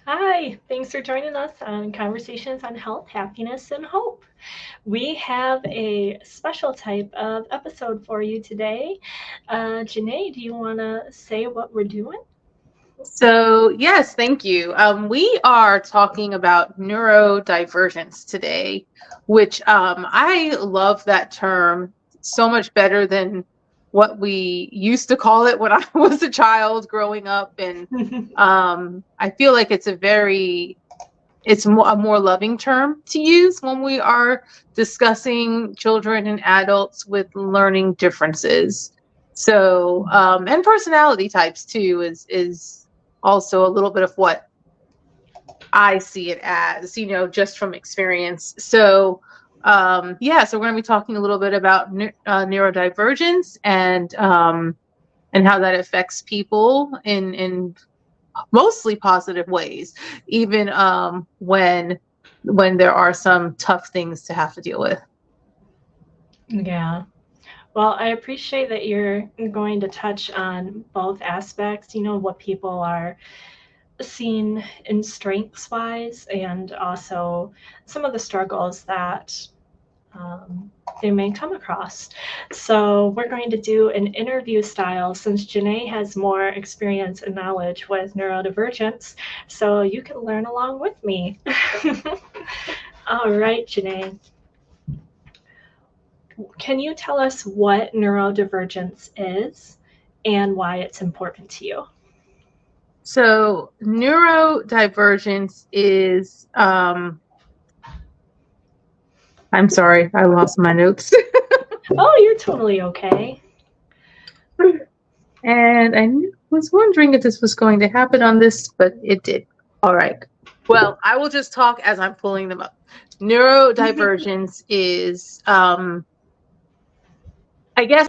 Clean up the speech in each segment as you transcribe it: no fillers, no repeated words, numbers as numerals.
Hi, thanks for joining us on Conversations on Health, Happiness, and Hope. We have a special type of episode for you today. Janae, do you want to say what we're doing? So, yes, thank you. We are talking about neurodivergence today, which I love that term so much better than what we used to call it when I was a child growing up. And I feel like a more loving term to use when we are discussing children and adults with learning differences. So, and personality types too is also a little bit of what I see it as, just from experience. So, so we're going to be talking a little bit about neurodivergence and how that affects people in mostly positive ways, even when there are some tough things to have to deal with. Yeah. Well, I appreciate that you're going to touch on both aspects, what people are seeing in strengths wise and also some of the struggles that they may come across. So we're going to do an interview style since Janae has more experience and knowledge with neurodivergence, so you can learn along with me. All right, Janae, can you tell us what neurodivergence is and why it's important to you? So neurodivergence is I'm sorry, I lost my notes. Oh, you're totally okay. And I was wondering if this was going to happen on this, but it did. All right. Well, I will just talk as I'm pulling them up. Neurodivergence is, I guess.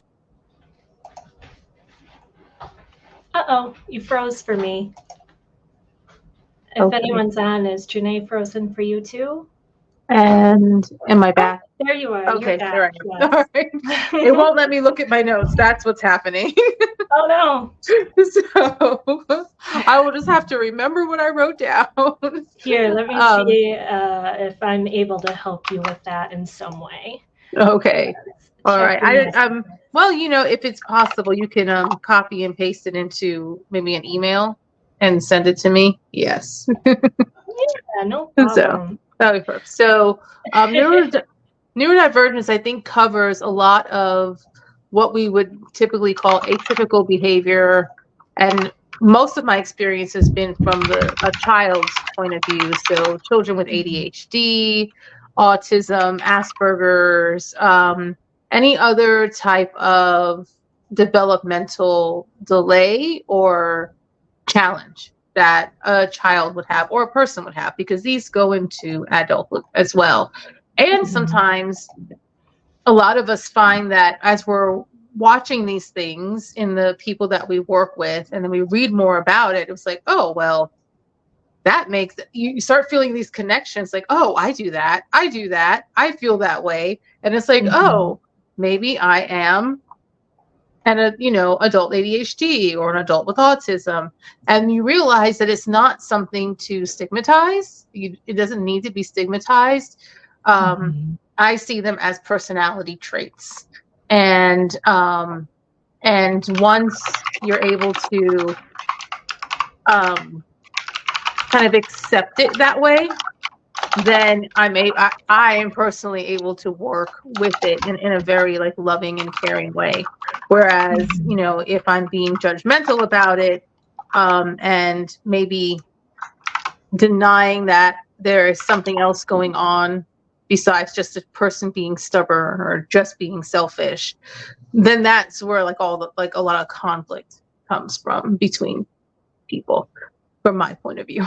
Uh-oh, you froze for me. If Okay. anyone's on, is Janae frozen for you too? And am I back? There you are. Okay, You're back. there I am. Yes. All right. It won't let me look at my notes. That's what's happening. Oh no. So I will just have to remember what I wrote down. Here, let me see if I'm able to help you with that in some way. Okay. All Check right. your Well, if it's possible, you can copy and paste it into maybe an email and send it to me. Yes. Yeah, no So problem. that would be perfect. So neurodivergence, I think, covers a lot of what we would typically call atypical behavior. And most of my experience has been from a child's point of view. So children with ADHD, autism, Asperger's, any other type of developmental delay or challenge that a child would have or a person would have, because these go into adulthood as well. And sometimes a lot of us find that as we're watching these things in the people that we work with, and then we read more about it, it's like, oh, well, that makes you start feeling these connections like, oh, I do that, I feel that way. And it's like, oh, maybe I am adult ADHD or an adult with autism. And you realize that it's not something to stigmatize. It doesn't need to be stigmatized. I see them as personality traits. And once you're able to kind of accept it that way, then I am personally able to work with it in a very loving and caring way. Whereas, if I'm being judgmental about it, and maybe denying that there is something else going on besides just a person being stubborn or just being selfish, then that's where a lot of conflict comes from between people, from my point of view.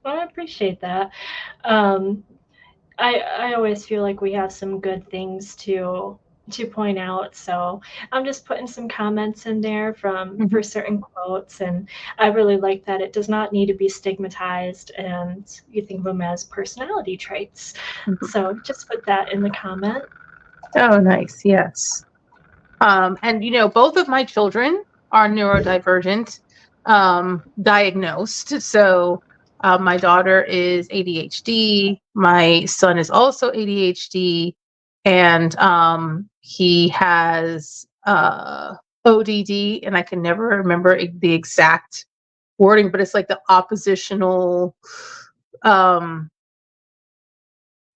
Well, I appreciate that. I always feel like we have some good things to point out. So I'm just putting some comments in there for certain quotes, and I really like that it does not need to be stigmatized, and you think of them as personality traits. So just put that in the comment. Oh, nice. Yes. And both of my children are neurodivergent. diagnosed. So my daughter is ADHD. My son is also ADHD, and he has ODD, and I can never remember the exact wording, but it's like the oppositional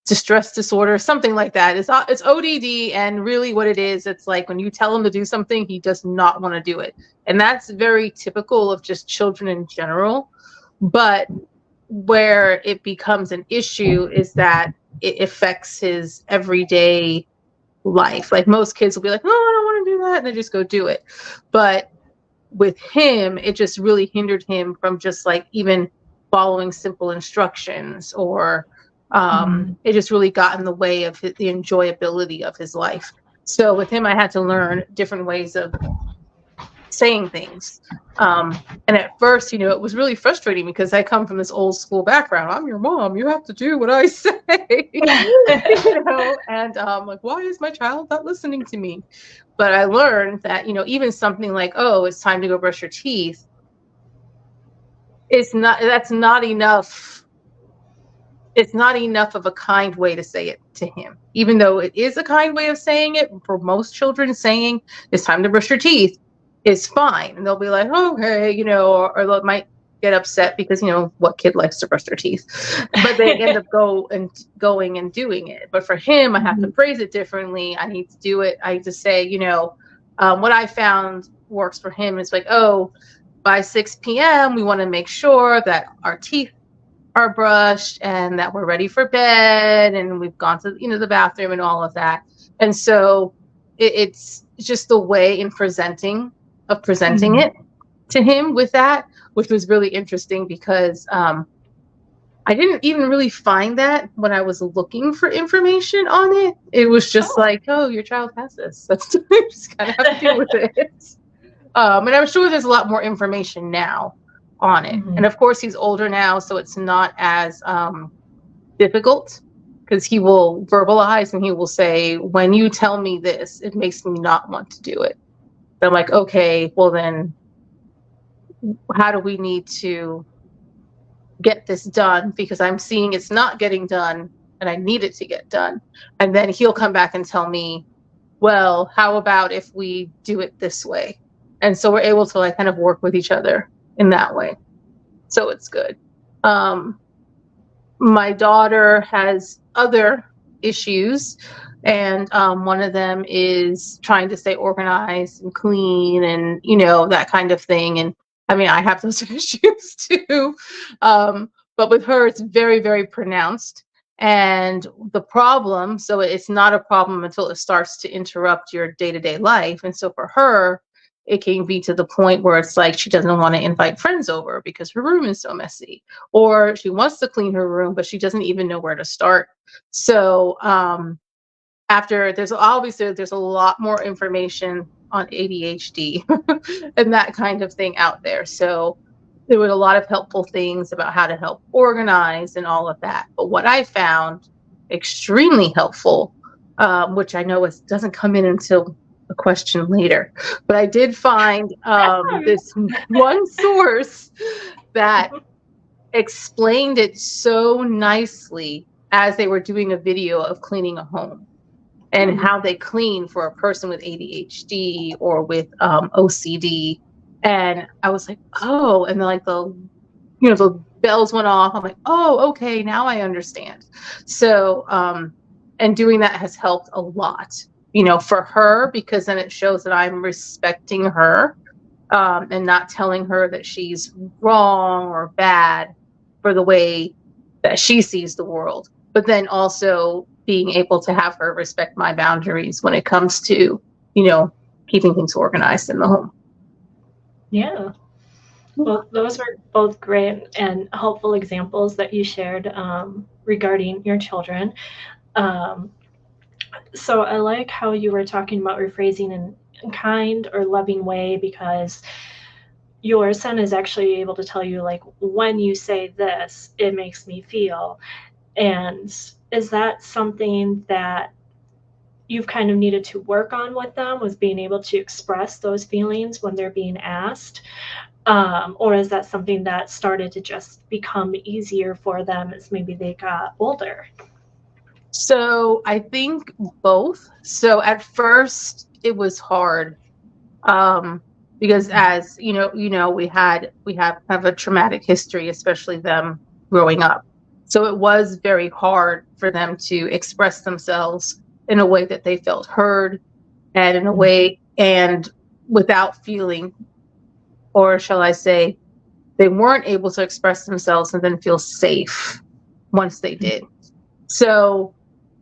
distress disorder, something like that. It's ODD, and really what it is, it's like when you tell him to do something, he does not want to do it. And that's very typical of just children in general. But where it becomes an issue is that it affects his everyday life. Like most kids will be like, oh, I don't want to do that, and they just go do it. But with him, it just really hindered him from just like even following simple instructions, or it just really got in the way of the enjoyability of his life. So with him, I had to learn different ways of saying things. And at first, it was really frustrating because I come from this old school background. I'm your mom. You have to do what I say. And like, why is my child not listening to me? But I learned that, even something like, oh, it's time to go brush your teeth. That's not enough. It's not enough of a kind way to say it to him, even though it is a kind way of saying it. For most children, saying it's time to brush your teeth is fine. And they'll be like, okay, or they might get upset because, what kid likes to brush their teeth? But they end up going and doing it. But for him, I have to phrase it differently. I need to do it. I need to say, what I found works for him is like, oh, by 6 p.m., we want to make sure that our teeth are brushed and that we're ready for bed and we've gone to, the bathroom and all of that. And so it's just the way in presenting it to him with that, which was really interesting because I didn't even really find that when I was looking for information on it. It was just like, oh, your child has this. That's you just kind of have to deal with it. And I'm sure there's a lot more information now on it. And of course he's older now, so it's not as difficult, because he will verbalize and he will say, when you tell me this, it makes me not want to do it. And I'm like, okay, well then how do we need to get this done, because I'm seeing it's not getting done and I need it to get done. And then he'll come back and tell me, well, how about if we do it this way? And so we're able to like kind of work with each other in that way. So it's good. My daughter has other issues, and one of them is trying to stay organized and clean and, that kind of thing. And I mean, I have those issues too. But with her, it's very, very pronounced. And the problem, so it's not a problem until it starts to interrupt your day-to-day life. And so for her, it can be to the point where it's like she doesn't want to invite friends over because her room is so messy, or she wants to clean her room, but she doesn't even know where to start. So after there's a lot more information on ADHD and that kind of thing out there. So there were a lot of helpful things about how to help organize and all of that. But what I found extremely helpful, which I know doesn't come in until a question later, but I did find this one source that explained it so nicely as they were doing a video of cleaning a home and how they clean for a person with ADHD or with OCD. And I was like, oh, and then like the bells went off. I'm like, oh, okay, now I understand. So and doing that has helped a lot, for her, because then it shows that I'm respecting her and not telling her that she's wrong or bad for the way that she sees the world. But then also being able to have her respect my boundaries when it comes to, keeping things organized in the home. Yeah. Well, those were both great and helpful examples that you shared regarding your children. So I like how you were talking about rephrasing in a kind or loving way, because your son is actually able to tell you, like, when you say this, it makes me feel. And is that something that you've kind of needed to work on with them, was being able to express those feelings when they're being asked? Or is that something that started to just become easier for them as maybe they got older? So I think both. So at first it was hard, because as we have kind of a traumatic history, especially them growing up. So it was very hard for them to express themselves in a way that they felt heard, and in a way and without feeling, or shall I say, they weren't able to express themselves and then feel safe once they did. So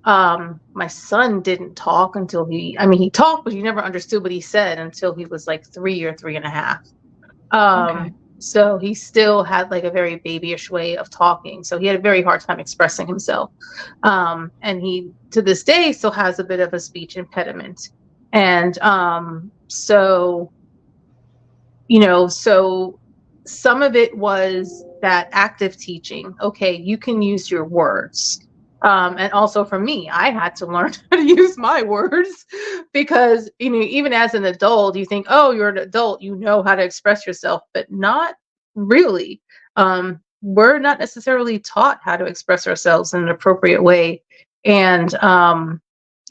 my son didn't talk until he talked, but he never understood what he said until he was like 3 or 3.5. Okay. So he still had like a very babyish way of talking. So he had a very hard time expressing himself. And he, to this day, still has a bit of a speech impediment. And so some of it was that active teaching. Okay, you can use your words. And also for me, I had to learn how to use my words, because, even as an adult, you think, oh, you're an adult, you know how to express yourself, but not really. We're not necessarily taught how to express ourselves in an appropriate way, and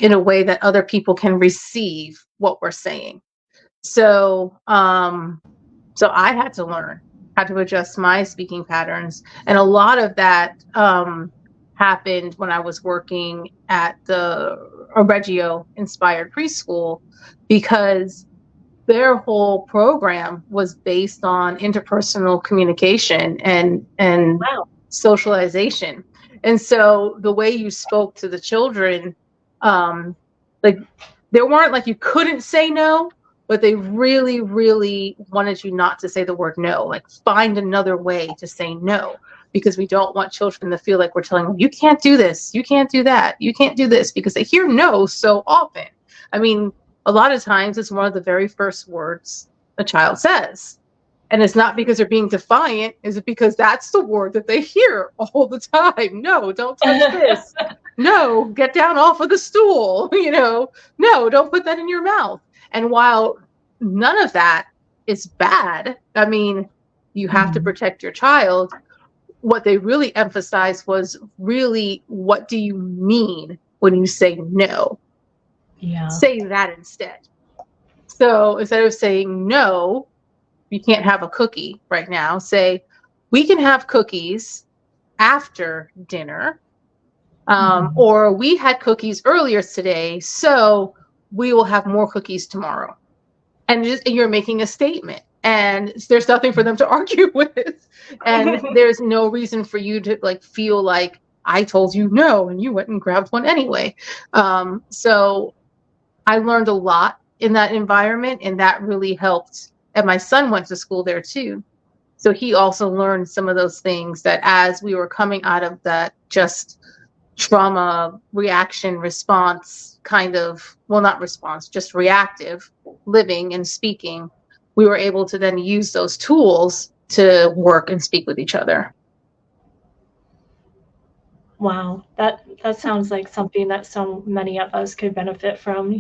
in a way that other people can receive what we're saying. So I had to learn how to adjust my speaking patterns. And a lot of that happened when I was working at a Reggio inspired preschool, because their whole program was based on interpersonal communication and Wow. socialization. And so the way you spoke to the children, like, there weren't like you couldn't say no, but they really, really wanted you not to say the word no. Like, find another way to say no, because we don't want children to feel like we're telling them, you can't do this, you can't do that, you can't do this, because they hear no so often. I mean, a lot of times it's one of the very first words a child says. And it's not because they're being defiant. Is it because that's the word that they hear all the time? No, don't touch this. No, get down off of the stool. No, don't put that in your mouth. And while none of that is bad, I mean, you have to protect your child. What they really emphasized was really, what do you mean when you say no? Yeah. Say that instead. So instead of saying no, you can't have a cookie right now, say, we can have cookies after dinner. Or we had cookies earlier today, so we will have more cookies tomorrow. And you're making a statement, and there's nothing for them to argue with. And there's no reason for you to feel like I told you no and you went and grabbed one anyway. So I learned a lot in that environment, and that really helped. And my son went to school there too. So he also learned some of those things, that as we were coming out of that just trauma reaction response kind of, well, not response, just reactive living and speaking, we were able to then use those tools to work and speak with each other. Wow, that sounds like something that so many of us could benefit from,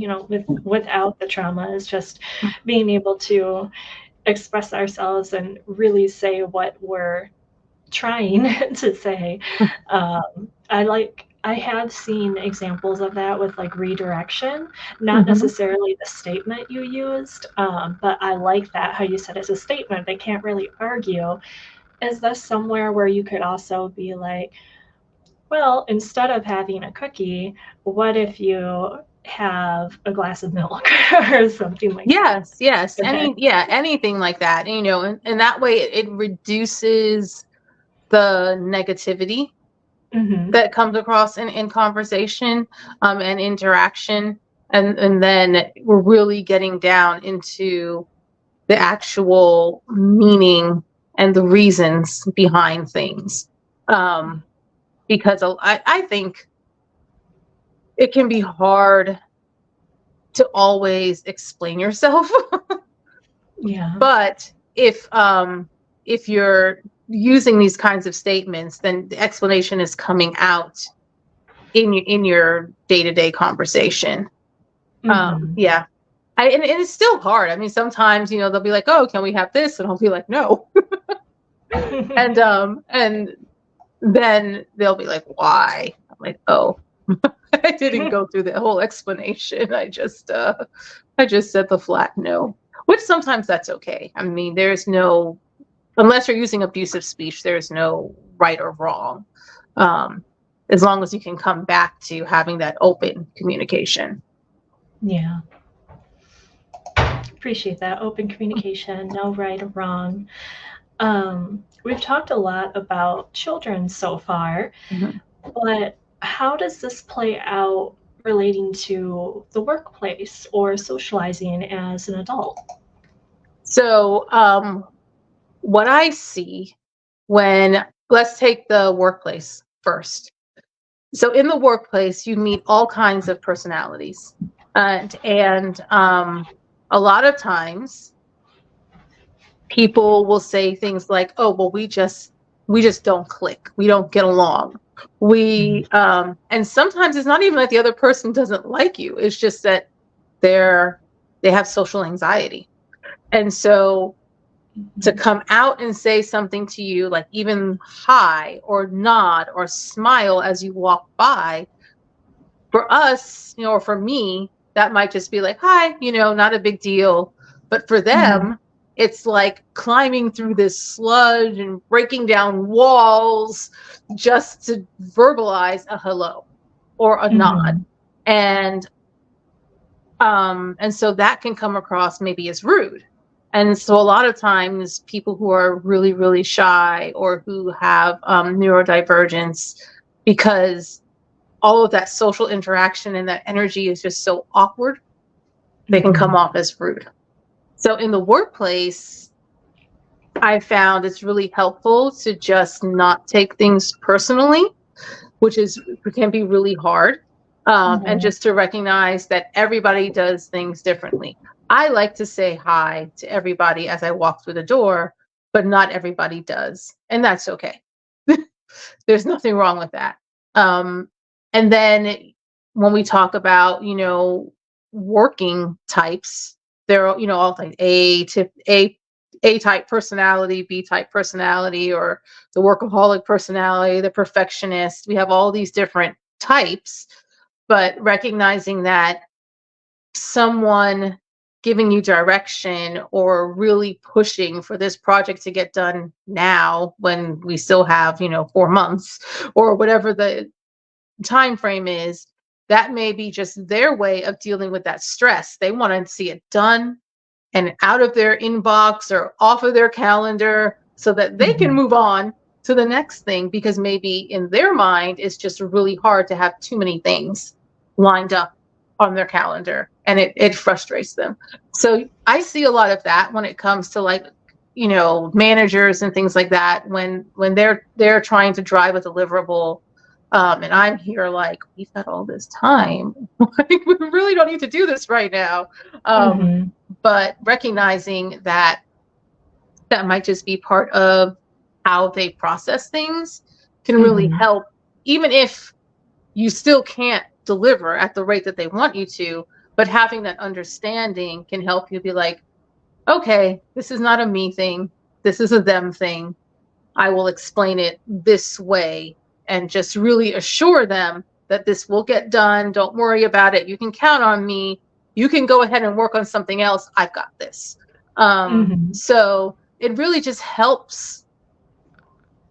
without the trauma, is just being able to express ourselves and really say what we're trying to say. I have seen examples of that with redirection, not necessarily the statement you used, but I like that, how you said it's a statement, they can't really argue. Is this somewhere where you could also be like, well, instead of having a cookie, what if you have a glass of milk or something like that? Yes. Okay. Anything like that. And that way it reduces the negativity that comes across in conversation and interaction. And then we're really getting down into the actual meaning and the reasons behind things. Because I think it can be hard to always explain yourself. Yeah. But if you're using these kinds of statements, then the explanation is coming out in your day-to-day conversation. Yeah. And it's still hard. I mean, sometimes, they'll be like, oh, can we have this? And I'll be like, no. And then they'll be like, why? I'm like, oh, I didn't go through the whole explanation. I just said the flat no, which sometimes that's okay. I mean, unless you're using abusive speech, there's no right or wrong. As long as you can come back to having that open communication. Yeah. Appreciate that. Open communication, no right or wrong. We've talked a lot about children so far, but how does this play out relating to the workplace or socializing as an adult? So what I see let's take the workplace first. So in the workplace, you meet all kinds of personalities. And a lot of times people will say things like, oh, well, we just don't click. We don't get along. And sometimes it's not even that the other person doesn't like you. It's just that they have social anxiety. And so to come out and say something to you, like even hi or nod or smile as you walk by, for us, or for me, that might just be like, hi, not a big deal. But for them, it's like climbing through this sludge and breaking down walls just to verbalize a hello or a nod. And so that can come across maybe as rude. And so a lot of times people who are really, really shy or who have neurodivergence, because all of that social interaction and that energy is just so awkward, they can come off as rude. So in the workplace, I found it's really helpful to just not take things personally, which can be really hard. And just to recognize that everybody does things differently. I like to say hi to everybody as I walk through the door, but not everybody does. And that's okay. There's nothing wrong with that. And then when we talk about, working types, there are, all like A type personality, B type personality, or the workaholic personality, the perfectionist. We have all these different types, but recognizing that someone giving you direction or really pushing for this project to get done now when we still have 4 months or whatever the time frame is, that may be just their way of dealing with that stress. They want to see it done and out of their inbox or off of their calendar so that they can move on to the next thing, because maybe in their mind it's just really hard to have too many things lined up on their calendar, and it frustrates them. So I see a lot of that when it comes to managers and things like that, when they're trying to drive a deliverable, and I'm here like, we've got all this time. We really don't need to do this right now. But recognizing that might just be part of how they process things can really help, even if you still can't deliver at the rate that they want you to, but having that understanding can help you be like, okay, this is not a me thing. This is a them thing. I will explain it this way, and just really assure them that this will get done. Don't worry about it. You can count on me. You can go ahead and work on something else. I've got this. So it really just helps,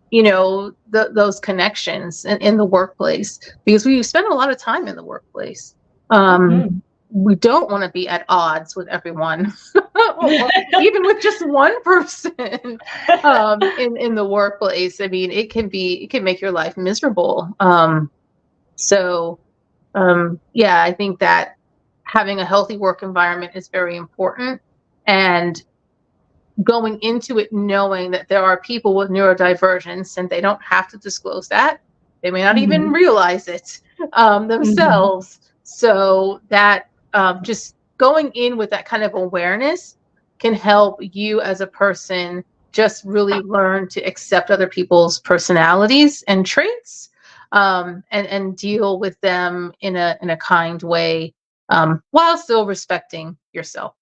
those connections in the workplace, because we spend a lot of time in the workplace. We don't want to be at odds with everyone, even with just one person in the workplace. I mean, it can make your life miserable. I think that having a healthy work environment is very important, and going into it knowing that there are people with neurodivergence, and they don't have to disclose that. They may not even realize it themselves. So that just going in with that kind of awareness can help you as a person just really learn to accept other people's personalities and traits, and deal with them in a kind way, while still respecting yourself.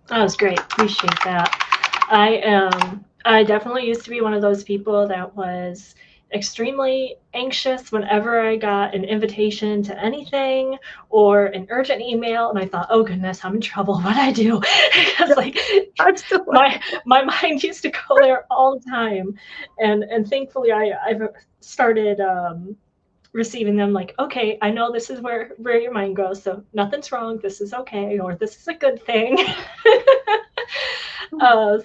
That was great. Appreciate that. I definitely used to be one of those people that was extremely anxious whenever I got an invitation to anything or an urgent email, and I thought, oh goodness, I'm in trouble. What I do? Because like my mind used to go there all the time, and thankfully I've started receiving them like, okay, I know this is where your mind goes, so nothing's wrong, this is okay, or this is a good thing.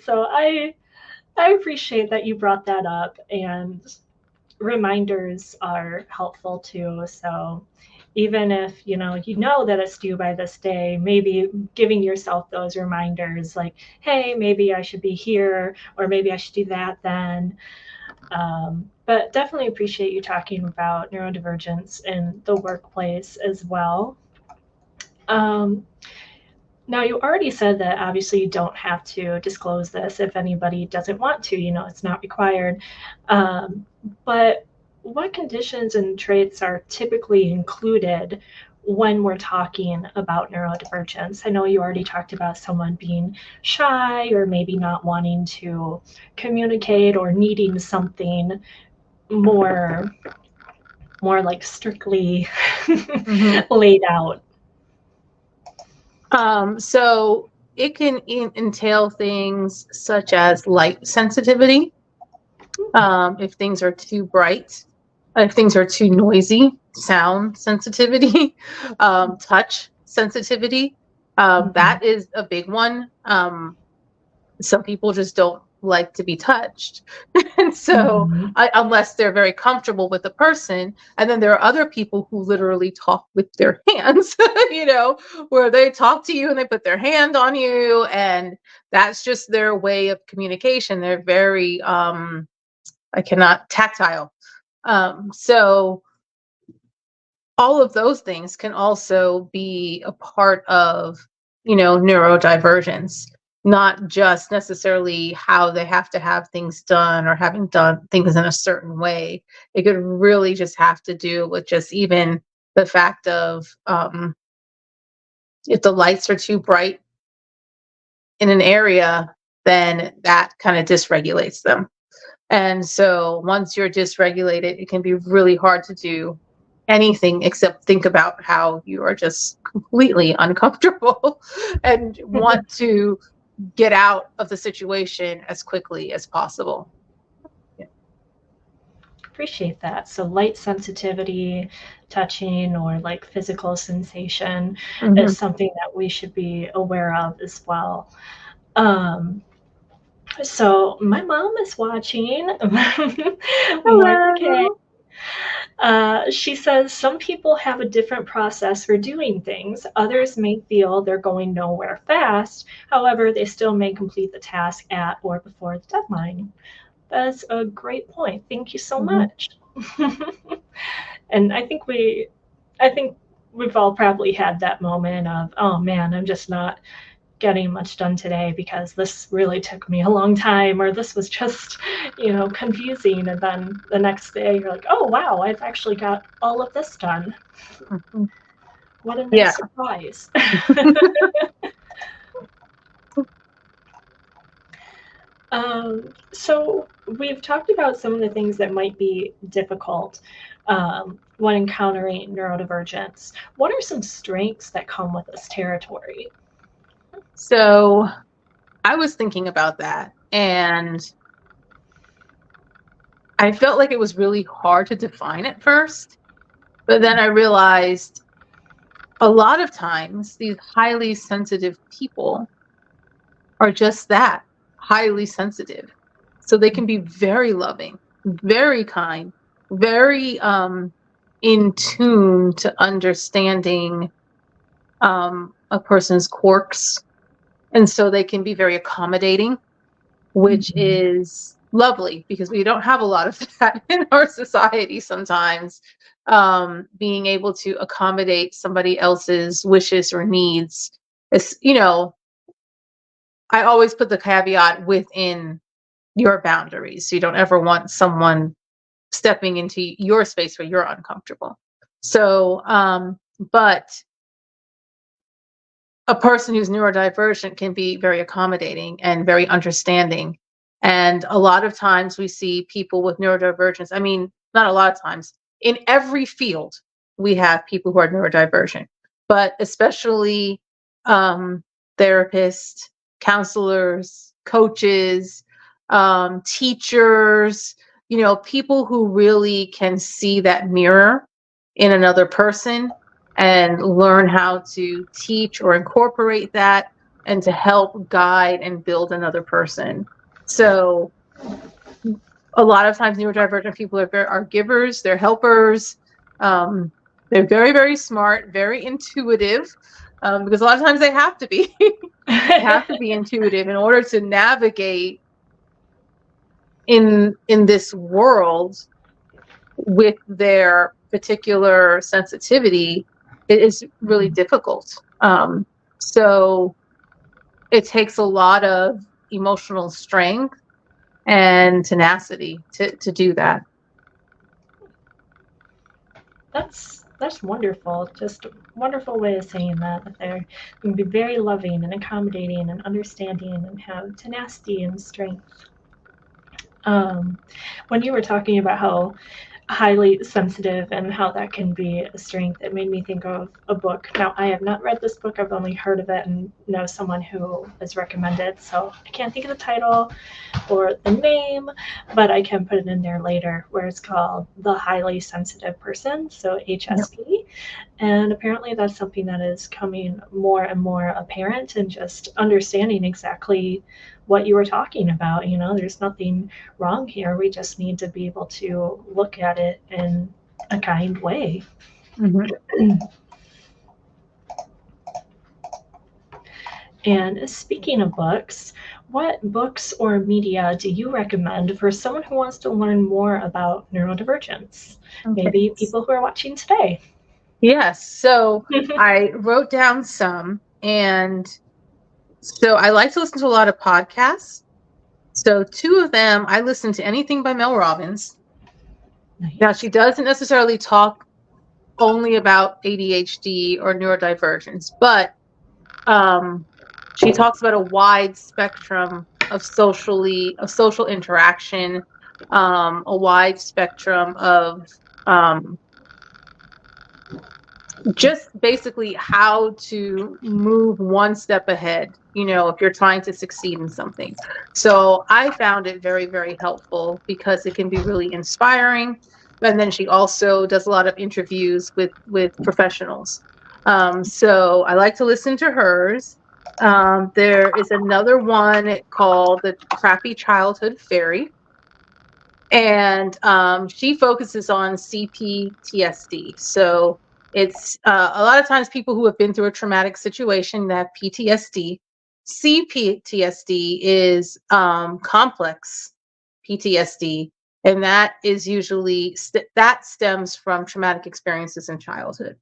So I appreciate that you brought that up, and reminders are helpful too. So even if you know that it's due by this day, maybe giving yourself those reminders like, hey, maybe I should be here, or maybe I should do that then. But definitely appreciate you talking about neurodivergence in the workplace as well. Now, you already said that obviously you don't have to disclose this if anybody doesn't want to, it's not required. But what conditions and traits are typically included when we're talking about neurodivergence? I know you already talked about someone being shy or maybe not wanting to communicate or needing something more like strictly laid out. So it can entail things such as light sensitivity. If things are too bright, if things are too noisy, sound sensitivity, touch sensitivity. That is a big one. Some people just don't like to be touched. And so unless they're very comfortable with the person, and then there are other people who literally talk with their hands, where they talk to you and they put their hand on you, and that's just their way of communication. They're very tactile. So all of those things can also be a part of, neurodivergence. Not just necessarily how they have to have things done or having done things in a certain way. It could really just have to do with just even the fact of if the lights are too bright in an area, then that kind of dysregulates them. And so once you're dysregulated, it can be really hard to do anything except think about how you are just completely uncomfortable and want to get out of the situation as quickly as possible. Yeah. Appreciate that. So light sensitivity, touching, or like physical sensation is something that we should be aware of as well. So my mom is watching. Hello. She says some people have a different process for doing things. Others may feel they're going nowhere fast. However, they still may complete the task at or before the deadline. That's a great point. Thank you so much. And I think we've all probably had that moment of, oh man, I'm just not getting much done today because this really took me a long time, or this was just, confusing. And then the next day you're like, oh wow, I've actually got all of this done. What a nice surprise. So we've talked about some of the things that might be difficult when encountering neurodivergence. What are some strengths that come with this territory? So I was thinking about that, and I felt like it was really hard to define at first, but then I realized a lot of times these highly sensitive people are just that, highly sensitive. So they can be very loving, very kind, very in tune to understanding a person's quirks. And so they can be very accommodating, which is lovely because we don't have a lot of that in our society sometimes. Being able to accommodate somebody else's wishes or needs is, I always put the caveat within your boundaries. You don't ever want someone stepping into your space where you're uncomfortable. So, but a person who's neurodivergent can be very accommodating and very understanding. And a lot of times we see people with neurodivergence. I mean, not a lot of times. In every field, we have people who are neurodivergent, but especially therapists, counselors, coaches, teachers, people who really can see that mirror in another person and learn how to teach or incorporate that and to help guide and build another person. So a lot of times neurodivergent people are givers, they're helpers. They're very, very smart, very intuitive, because a lot of times they have to be. They have to be intuitive in order to navigate in this world with their particular sensitivity. It is really difficult. So it takes a lot of emotional strength and tenacity to do that. That's wonderful. Just a wonderful way of saying that they're going to be very loving and accommodating and understanding and have tenacity and strength. When you were talking about how highly sensitive and how that can be a strength, it made me think of a book. Now, I have not read this book. I've only heard of it and know someone who has recommended, so I can't think of the title or the name, but I can put it in there later, where it's called The Highly Sensitive Person, so HSP. Yep. And apparently that's something that is coming more and more apparent, and just understanding exactly what you were talking about. There's nothing wrong here. We just need to be able to look at it in a kind way. Mm-hmm. And speaking of books, what books or media do you recommend for someone who wants to learn more about neurodivergence? Okay. Maybe people who are watching today. Yes. So I wrote down some, and so I like to listen to a lot of podcasts. So 2 of them, I listen to anything by Mel Robbins. Nice. Now, she doesn't necessarily talk only about ADHD or neurodivergence, but she talks about a wide spectrum of social interaction, a wide spectrum of just basically how to move one step ahead, if you're trying to succeed in something. So I found it very, very helpful because it can be really inspiring. And then she also does a lot of interviews with professionals. So I like to listen to hers. There is another one called The Crappy Childhood Fairy. And she focuses on CPTSD. So it's a lot of times people who have been through a traumatic situation that have PTSD. CPTSD is complex PTSD, and that is usually that stems from traumatic experiences in childhood,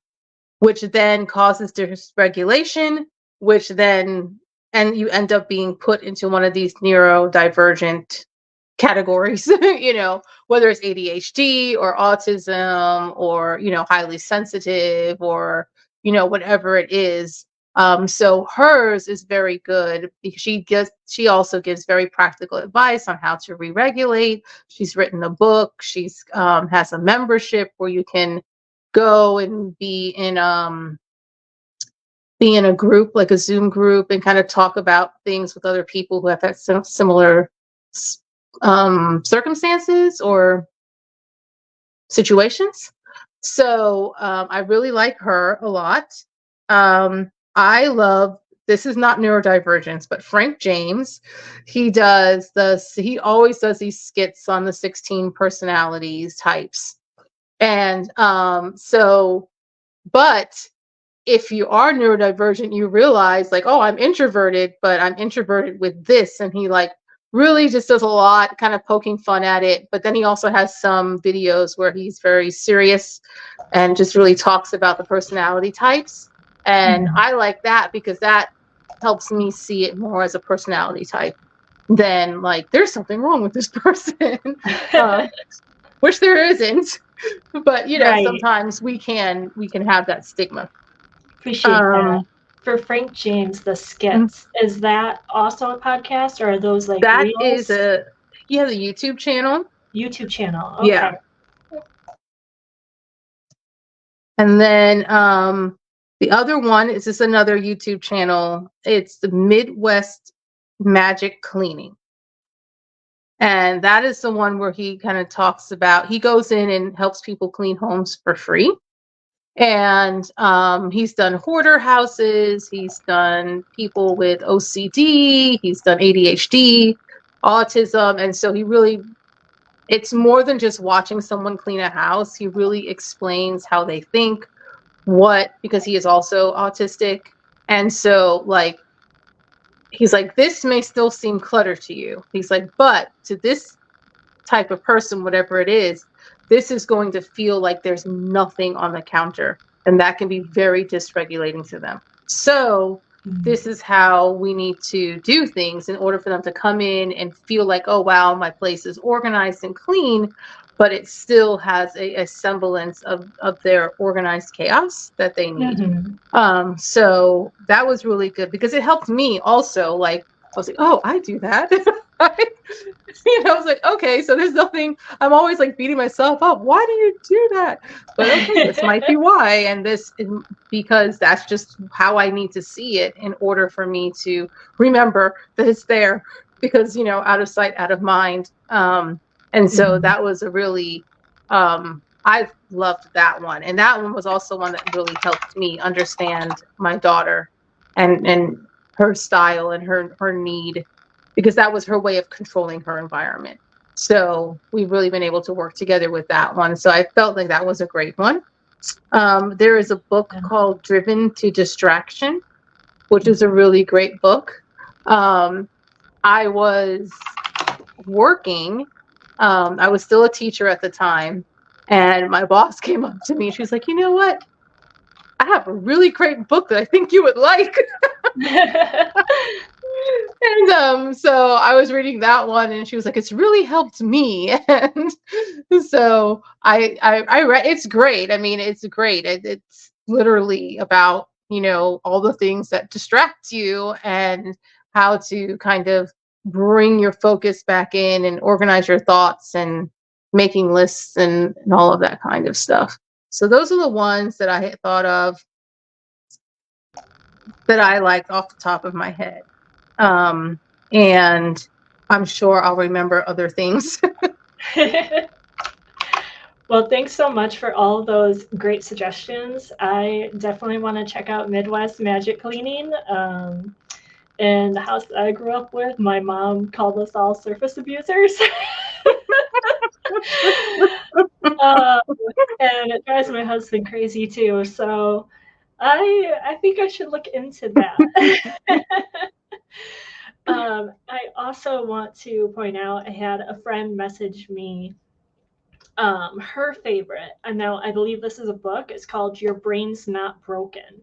which then causes dysregulation, which then you end up being put into one of these neurodivergent categories, whether it's ADHD or autism or, highly sensitive or, whatever it is. So hers is very good because she also gives very practical advice on how to re-regulate. She's written a book. She's has a membership where you can go and be in a group, like a Zoom group, and kind of talk about things with other people who have had similar circumstances or situations. So I really like her a lot. I love, this is not neurodivergence, but Frank James. He always does these skits on the 16 personalities types. And but if you are neurodivergent, you realize like, oh, I'm introverted, but I'm introverted with this. And he really just does a lot, kind of poking fun at it. But then he also has some videos where he's very serious and just really talks about the personality types. And I like that because that helps me see it more as a personality type. then like there's something wrong with this person, which there isn't. But Right. sometimes we can have that stigma. Appreciate that. For Frank James, the skits, is that also a podcast, or are those like that reels? He has a YouTube channel. YouTube channel. Okay. Yeah. And then the other one is just another YouTube channel. It's the Midwest Magic Cleaning. And that is the one where he kind of talks about, he goes in and helps people clean homes for free. And he's done hoarder houses. He's done people with OCD. He's done ADHD, autism. And so it's more than just watching someone clean a house. He really explains how they think, because he is also autistic. And so like, he's like, this may still seem clutter to you. He's like, but to this type of person, whatever it is, this is going to feel like there's nothing on the counter. And that can be very dysregulating to them. So this is how we need to do things in order for them to come in and feel like, oh, wow, my place is organized and clean, but it still has a semblance of their organized chaos that they need. So that was really good because it helped me also. Like, I was like, oh, I do that. I was like, okay, so there's nothing, I'm always like beating myself up. Why do you do that? But okay, this might be why. And because that's just how I need to see it in order for me to remember that it's there, because, out of sight, out of mind. And so that was a really, I loved that one. And that one was also one that really helped me understand my daughter and her style and her need, because that was her way of controlling her environment. So we've really been able to work together with that one. So I felt like that was a great one. There is a book called Driven to Distraction, which is a really great book. I was working. I was still a teacher at the time. And my boss came up to me. She was like, you know what? I have a really great book that I think you would like. And so I was reading that one, and she was like, it's really helped me. And so I read, it's great. I mean, it's great. It's literally about, all the things that distract you and how to kind of bring your focus back in and organize your thoughts and making lists and all of that kind of stuff. So those are the ones that I had thought of that I liked off the top of my head. And I'm sure I'll remember other things. Well, thanks so much for all of those great suggestions. I definitely want to check out Midwest Magic Cleaning. In the house that I grew up with, my mom called us all surface abusers. And it drives my husband crazy too. So I think I should look into that. I also want to point out, I had a friend message me her favorite, and now I believe this is a book. It's called Your Brain's Not Broken.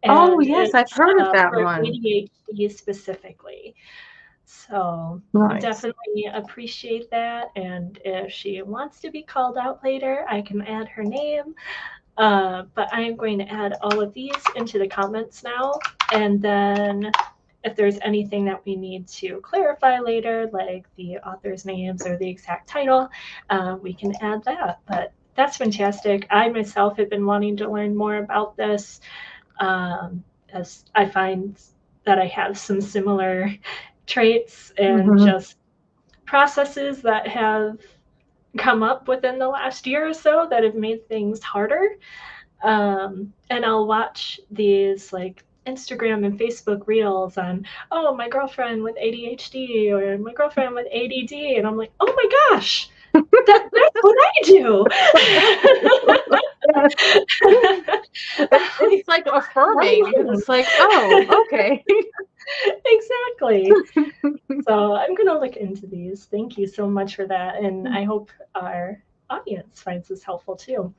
And yes, I've heard of that for one. ADHD specifically. So nice. Definitely appreciate that. And if she wants to be called out later, I can add her name. But I am going to add all of these into the comments now. And then if there's anything that we need to clarify later, like the author's names or the exact title, we can add that. But that's fantastic. I myself have been wanting to learn more about this, as I find that I have some similar traits and just processes that have come up within the last year or so that have made things harder. And I'll watch these like Instagram and Facebook reels on, oh, my girlfriend with ADHD or my girlfriend with ADD. And I'm like, oh my gosh, that's what I do. It's like affirming. It's like, oh, okay. Exactly. So I'm going to look into these. Thank you so much for that. And I hope our audience finds this helpful too.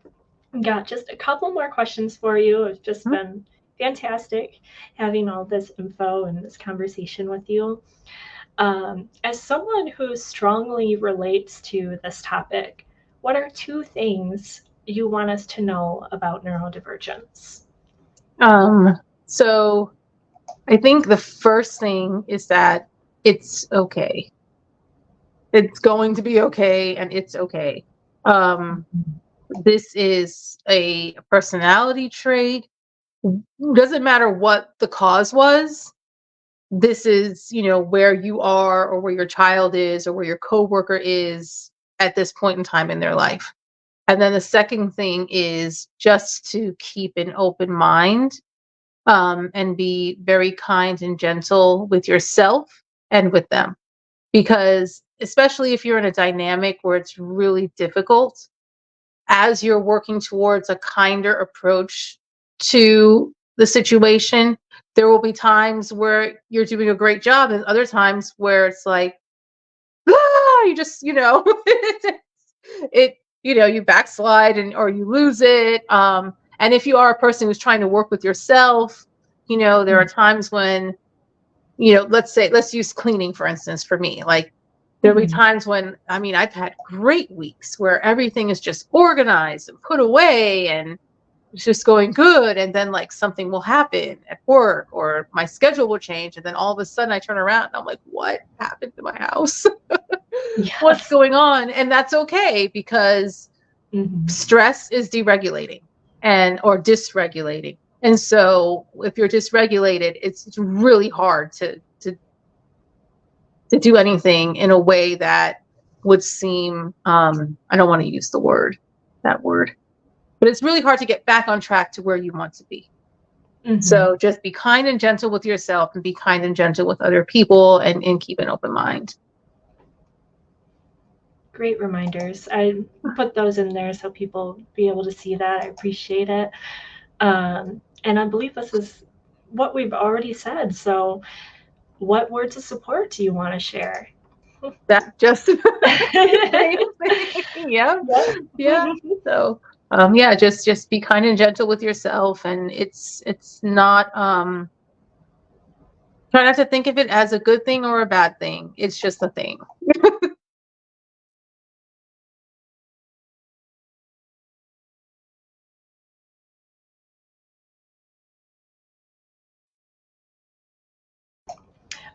Got just a couple more questions for you. It's just been fantastic having all this info and this conversation with you. As someone who strongly relates to this topic, what are 2 things you want us to know about neurodivergence? So I think the first thing is that it's okay. It's going to be okay, and it's okay. This is a personality trait. Doesn't matter what the cause was. This is, where you are or where your child is or where your coworker is at this point in time in their life. And then the second thing is just to keep an open mind, and be very kind and gentle with yourself and with them. Because especially if you're in a dynamic where it's really difficult, as you're working towards a kinder approach to the situation, there will be times where you're doing a great job and other times where it's like, you just, it, you backslide or you lose it. And if you are a person who's trying to work with yourself, there are times when, let's use cleaning, for instance, for me. Like, there'll be times when, I've had great weeks where everything is just organized and put away and it's just going good. And then like something will happen at work or my schedule will change. And then all of a sudden I turn around and I'm like, what happened to my house? Yes. What's going on? And that's okay, because stress is deregulating or dysregulating. And so if you're dysregulated, it's really hard to do anything in a way that would seem, I don't want to use that word, but it's really hard to get back on track to where you want to be. So just be kind and gentle with yourself and be kind and gentle with other people and keep an open mind. Great reminders. I put those in there so people be able to see that. I appreciate it. And I believe this is what we've already said. So what words of support do you want to share? That just yeah. So just be kind and gentle with yourself, and it's not try not to think of it as a good thing or a bad thing. It's just a thing.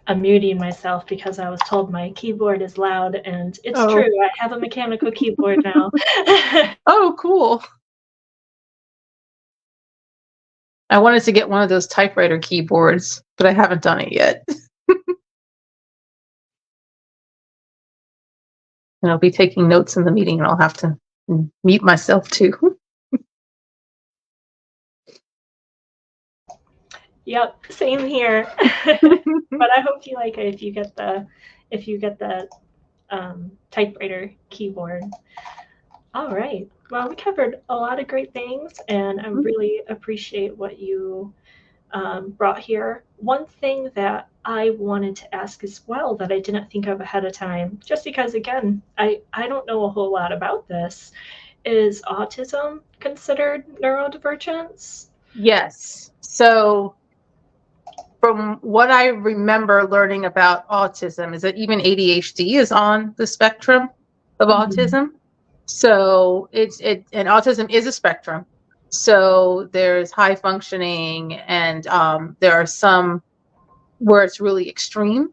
I'm muting myself because I was told my keyboard is loud, and it's true. I have a mechanical keyboard now. Oh, cool. I wanted to get one of those typewriter keyboards, but I haven't done it yet. And I'll be taking notes in the meeting, and I'll have to mute myself too. Yep, same here. But I hope you like it if you get the typewriter keyboard. All right. Well, we covered a lot of great things, and I really appreciate what you brought here. One thing that I wanted to ask as well that I didn't think of ahead of time, just because, again, I don't know a whole lot about this, is autism considered neurodivergence? Yes. So from what I remember learning about autism is that even ADHD is on the spectrum of autism. So and autism is a spectrum. So there's high functioning, and there are some where it's really extreme.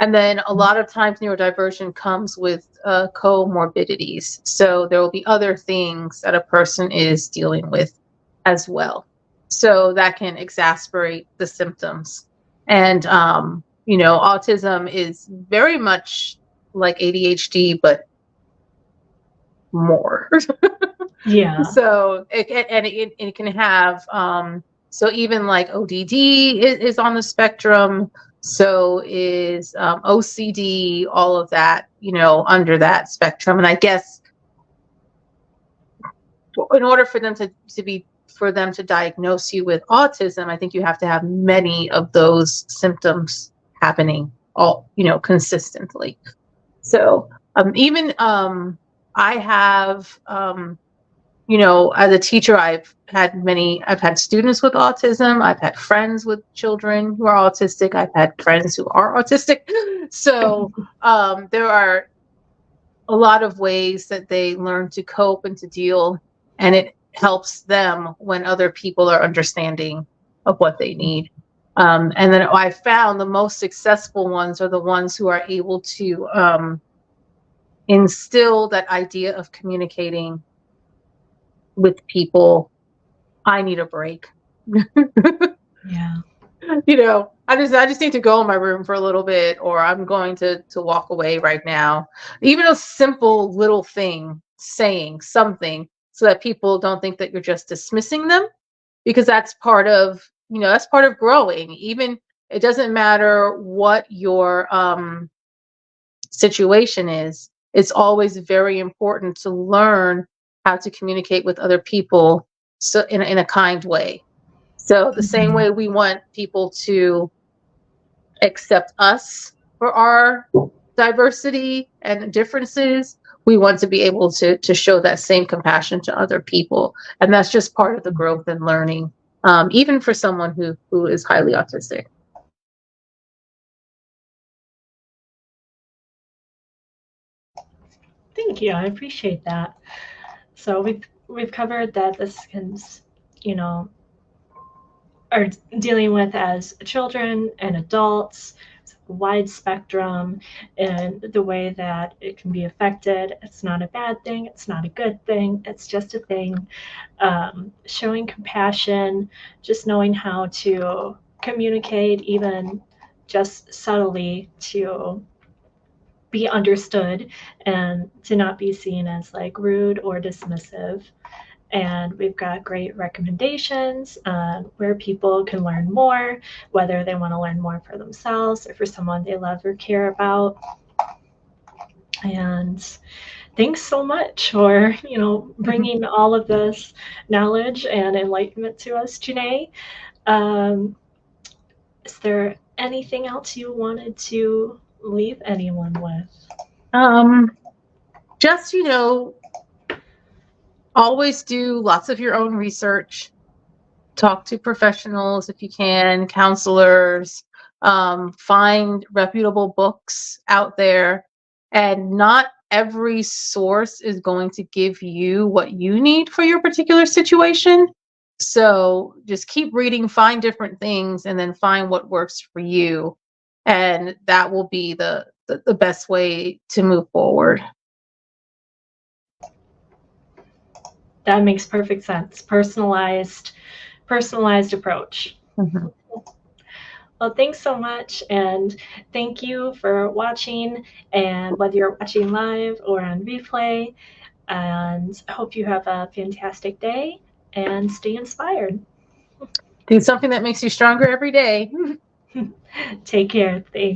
And then a lot of times neurodivergent comes with comorbidities. So there will be other things that a person is dealing with as well. So that can exacerbate the symptoms. And, autism is very much like ADHD, but more. Yeah. So it can have, so even like ODD is on the spectrum. So is OCD, all of that, under that spectrum. And I guess in order for them to diagnose you with autism, I think you have to have many of those symptoms happening all, consistently. So even I have as a teacher, I've had students with autism. I've had friends with children who are autistic. I've had friends who are autistic. So there are a lot of ways that they learn to cope and to deal, and it helps them when other people are understanding of what they need. And then I found the most successful ones are the ones who are able to instill that idea of communicating with people. I need a break. Yeah. I just need to go in my room for a little bit, or I'm going to walk away right now. Even a simple little thing, saying something so that people don't think that you're just dismissing them, because that's part of growing. Even it doesn't matter what your situation is. It's always very important to learn how to communicate with other people, so in a kind way. So the same way we want people to accept us for our diversity and differences, we want to be able to show that same compassion to other people. And that's just part of the growth and learning, even for someone who is highly autistic. Thank you. I appreciate that. So we've covered that this can, are dealing with as children and adults, wide spectrum, and the way that it can be affected. It's not a bad thing. It's not a good thing. It's just a thing. Showing compassion, just knowing how to communicate, even just subtly, to be understood and to not be seen as like rude or dismissive. And we've got great recommendations on where people can learn more, whether they want to learn more for themselves or for someone they love or care about. And thanks so much for bringing all of this knowledge and enlightenment to us, Janae. Is there anything else you wanted to leave anyone with? Just always do lots of your own research. Talk to professionals if you can, counselors. Find reputable books out there, and not every source is going to give you what you need for your particular situation. So just keep reading, find different things, and then find what works for you. And that will be the best way to move forward. That makes perfect sense. Personalized approach. Mm-hmm. Well, thanks so much, and thank you for watching, and whether you're watching live or on replay, and I hope you have a fantastic day and stay inspired. Do something that makes you stronger every day. Take care. Thanks.